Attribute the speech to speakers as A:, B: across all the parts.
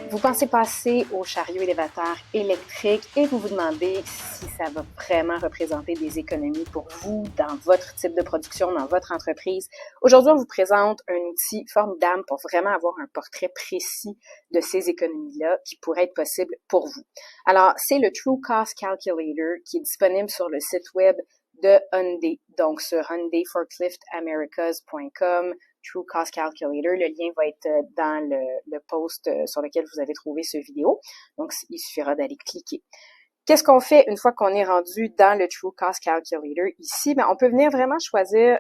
A: Vous pensez passer au chariot élévateur électrique et vous vous demandez si ça va vraiment représenter des économies pour vous dans votre type de production, dans votre entreprise. Aujourd'hui, on vous présente un outil formidable pour vraiment avoir un portrait précis de ces économies-là qui pourraient être possibles pour vous. Alors, c'est le True Cost Calculator qui est disponible sur le site web de Hyundai, donc sur hyundaiforkliftamericas.com. True Cost Calculator. Le lien va être dans le post sur lequel vous avez trouvé ce vidéo. Donc, il suffira d'aller cliquer. Qu'est-ce qu'on fait une fois qu'on est rendu dans le True Cost Calculator? Ici, on peut venir vraiment choisir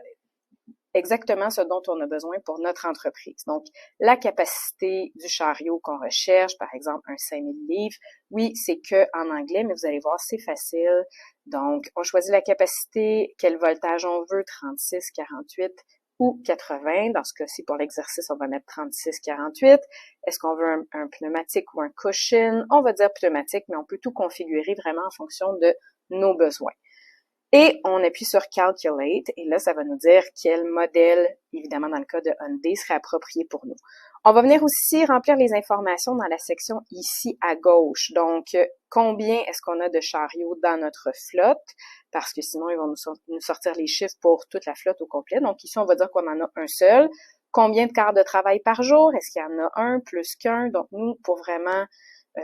A: exactement ce dont on a besoin pour notre entreprise. Donc, la capacité du chariot qu'on recherche, par exemple, un 5000 livres. Oui, c'est que en anglais, mais vous allez voir, c'est facile. Donc, on choisit la capacité, quel voltage on veut, 36, 48 ou 80. Dans ce cas-ci, pour l'exercice, on va mettre 36, 48. Est-ce qu'on veut un pneumatique ou un cushion? On va dire pneumatique, mais on peut tout configurer vraiment en fonction de nos besoins. Et on appuie sur Calculate, et là, ça va nous dire quel modèle, évidemment dans le cas de Hyundai, serait approprié pour nous. On va venir aussi remplir les informations dans la section ici à gauche. Donc, combien est-ce qu'on a de chariots dans notre flotte? Parce que sinon, ils vont nous sortir les chiffres pour toute la flotte au complet. Donc, ici, on va dire qu'on en a un seul. Combien de quarts de travail par jour? Est-ce qu'il y en a un plus qu'un? Donc, nous, pour vraiment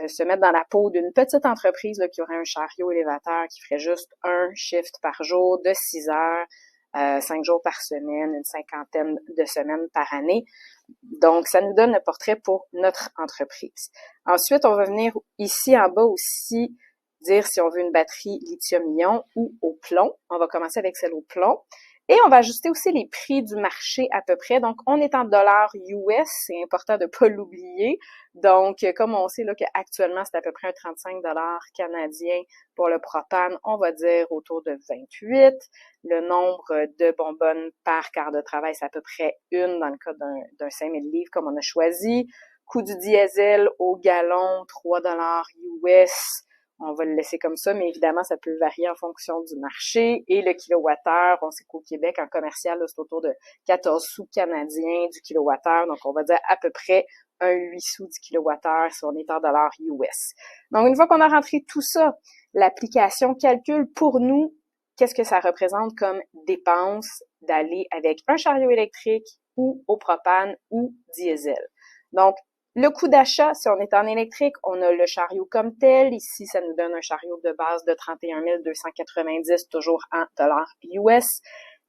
A: se mettre dans la peau d'une petite entreprise là, qui aurait un chariot élévateur qui ferait juste un shift par jour de 6 heures, 5 jours par semaine, une cinquantaine de semaines par année. Donc, ça nous donne le portrait pour notre entreprise. Ensuite, on va venir ici en bas aussi dire si on veut une batterie lithium-ion ou au plomb. On va commencer avec celle au plomb. Et on va ajuster aussi les prix du marché à peu près. Donc, on est en dollars US, c'est important de ne pas l'oublier. Donc, comme on sait là qu'actuellement, c'est à peu près un 35 canadiens pour le propane, on va dire autour de 28. Le nombre de bonbonnes par quart de travail, c'est à peu près une dans le cas d'un 5000 livres comme on a choisi. Coût du diesel au gallon, 3 US. On va le laisser comme ça, mais évidemment, ça peut varier en fonction du marché. Et le kilowattheure, on sait qu'au Québec, en commercial, là, c'est autour de 14 sous canadiens du kilowattheure. Donc, on va dire à peu près un 8 sous du kilowattheure si on est en dollars US. Donc, une fois qu'on a rentré tout ça, l'application calcule pour nous qu'est-ce que ça représente comme dépense d'aller avec un chariot électrique ou au propane ou diesel. Donc, le coût d'achat, si on est en électrique, on a le chariot comme tel. Ici, ça nous donne un chariot de base de 31 290, toujours en dollars US.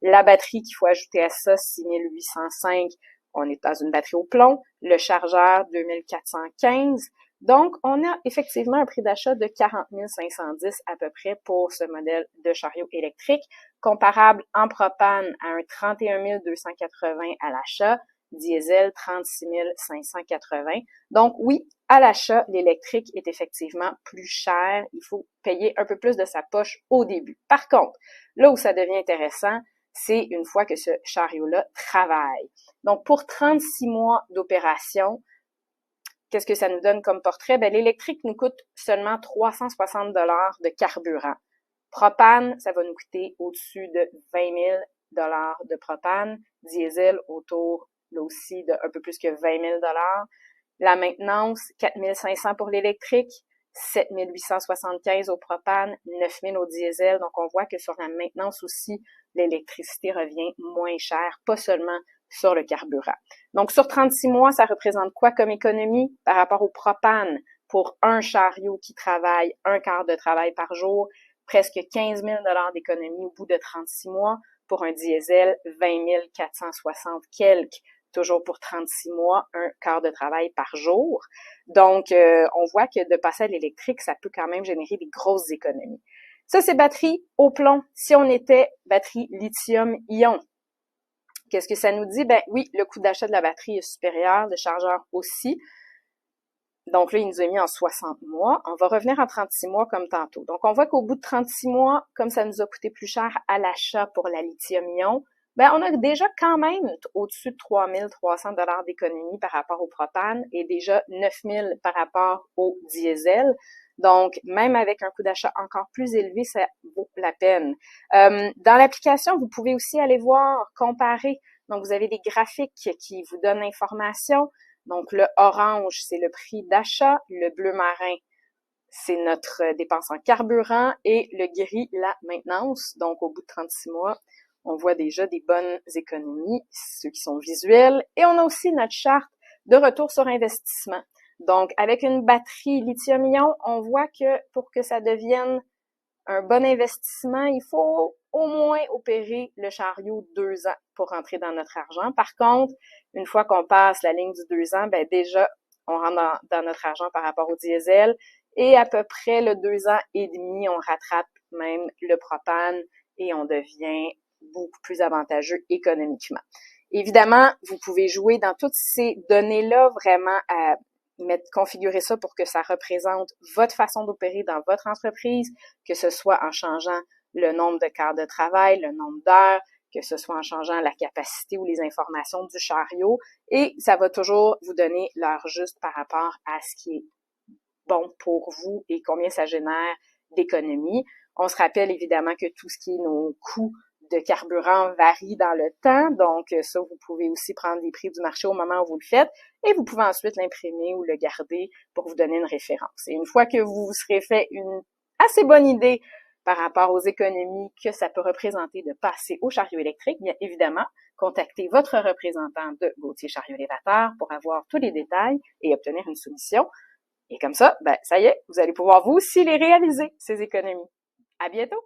A: La batterie qu'il faut ajouter à ça, 6805, on est dans une batterie au plomb. Le chargeur, 2415. Donc, on a effectivement un prix d'achat de 40 510 à peu près pour ce modèle de chariot électrique, comparable en propane à un 31 280 à l'achat, diesel 36 580. Donc oui, à l'achat, l'électrique est effectivement plus cher. Il faut payer un peu plus de sa poche au début. Par contre, là où ça devient intéressant, c'est une fois que ce chariot-là travaille. Donc pour 36 mois d'opération, qu'est-ce que ça nous donne comme portrait? L'électrique nous coûte seulement 360 de carburant. Propane, ça va nous coûter au-dessus de 20 000 de propane. Diesel, autour là aussi de un peu plus que 20 000 La maintenance, 4 500 pour l'électrique, 7 875 au propane, 9 000 au diesel. Donc, on voit que sur la maintenance aussi, l'électricité revient moins cher, pas seulement sur le carburant. Donc, sur 36 mois, ça représente quoi comme économie par rapport au propane pour un chariot qui travaille un quart de travail par jour? Presque 15 000 d'économie au bout de 36 mois. Pour un diesel, 20 460 quelques, toujours pour 36 mois, un quart de travail par jour. Donc, on voit que de passer à l'électrique, ça peut quand même générer des grosses économies. Ça, c'est batterie au plomb. Si on était batterie lithium-ion, qu'est-ce que ça nous dit? Oui, le coût d'achat de la batterie est supérieur, le chargeur aussi. Donc là, il nous a mis en 60 mois. On va revenir en 36 mois comme tantôt. Donc, on voit qu'au bout de 36 mois, comme ça nous a coûté plus cher à l'achat pour la lithium-ion, on a déjà quand même au-dessus de 3 300 d'économie par rapport au propane et déjà 9 000 par rapport au diesel. Donc, même avec un coût d'achat encore plus élevé, ça vaut la peine. Dans l'application, vous pouvez aussi aller voir, comparer. Donc, vous avez des graphiques qui vous donnent l'information. Donc, le orange, c'est le prix d'achat. Le bleu marin, c'est notre dépense en carburant. Et le gris, la maintenance. Donc, au bout de 36 mois, on voit déjà des bonnes économies, ceux qui sont visuels. Et on a aussi notre charte de retour sur investissement. Donc, avec une batterie lithium-ion, on voit que pour que ça devienne un bon investissement, il faut au moins opérer le chariot 2 ans pour rentrer dans notre argent. Par contre, une fois qu'on passe la ligne du 2 ans, ben déjà, on rentre dans notre argent par rapport au diesel. Et à peu près le 2 ans et demi, on rattrape même le propane et on devient beaucoup plus avantageux économiquement. Évidemment, vous pouvez jouer dans toutes ces données-là vraiment à configurer ça pour que ça représente votre façon d'opérer dans votre entreprise, que ce soit en changeant le nombre de quarts de travail, le nombre d'heures, que ce soit en changeant la capacité ou les informations du chariot, et ça va toujours vous donner l'heure juste par rapport à ce qui est bon pour vous et combien ça génère d'économies. On se rappelle évidemment que tout ce qui est nos coûts de carburant varie dans le temps, donc ça, vous pouvez aussi prendre les prix du marché au moment où vous le faites, et vous pouvez ensuite l'imprimer ou le garder pour vous donner une référence. Et une fois que vous vous serez fait une assez bonne idée par rapport aux économies que ça peut représenter de passer au chariot électrique, bien évidemment, contactez votre représentant de Gauthier Chariot Élévateur pour avoir tous les détails et obtenir une soumission. Et comme ça, ben, ça y est, vous allez pouvoir vous aussi les réaliser, ces économies. À bientôt!